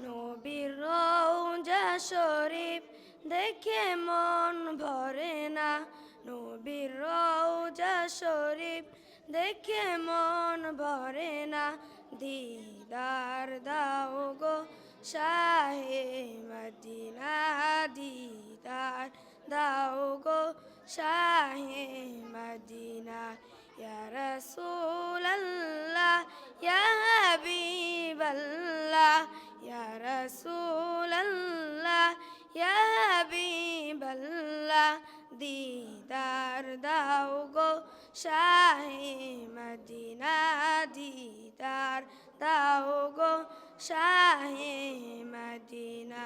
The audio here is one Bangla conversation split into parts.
নবীর রওজা শরীফ দেখে মন ভরে না, নবীর রওজা শরীফ দেখে মন ভরে না। দিদার দাও গো শাহে মদিনা, দিদার দাও গো শাহে মদিনা। ইয়া রাসূলাল্লাহ ইয়া হাবিবাল্লাহ, ইয়া রাসূলাল্লাহ ইয়া হাবিবাল্লাহ। দিদার দাও গো শাহে মদিনা, দিদার দাও গো শাহে মদিনা।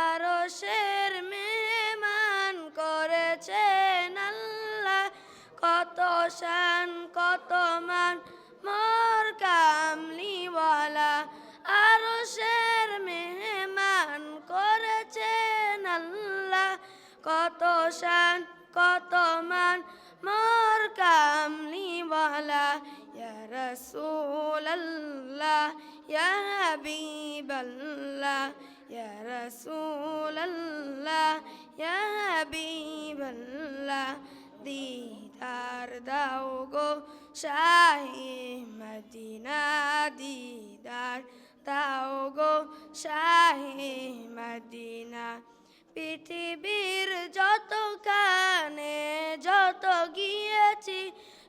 আরশের মেহমান করেছেন আল্লাহ, কত শান কত মান মোর কামলিওয়ালা। আরশের মেহমান করেছেন আল্লাহ, কত শান কত মান মোর কামলিওয়ালা। ইয়া রাসূলাল্লাহ ইয়া হাবিবাল্লাহ, ইয়া রাসূলাল্লাহ ইয়া হাবিবাল্লাহ। দিদার দাও গো শাহে মদিনা, দিদার দাও গো শাহে মদিনা। পৃথিবীর যত কানে যত গিয়েছি,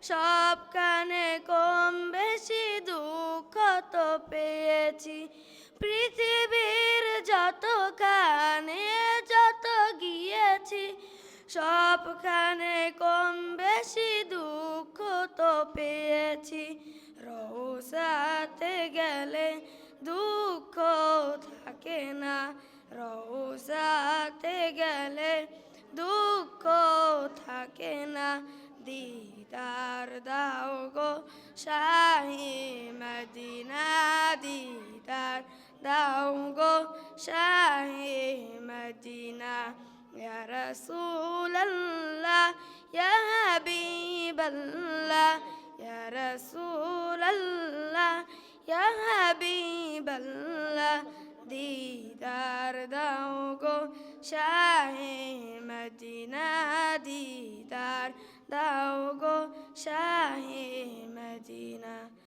সব কানে কম বেশি দুঃখ তো পেয়েছি। পৃথিবীর যত কানে যত গিয়েছি, সবখানে কম বেশি দুঃখ তো পেয়েছি। রওজাতে গেলে দুঃখ থাকে না, রওজাতে গেলে দুঃখ থাকে না। দিদার দাও গো শাহে মদিনা, দিদার দাও গো শাহে মদিনা। ইয়া রাসূলাল্লাহ ইয়া হাবিবাল্লাহ, ইয়া রাসূলাল্লাহ ইয়া হাবিবাল্লাহ। দিদার দাও গো শাহে মদিনা, দিদার দাও গো শাহে মদিনা।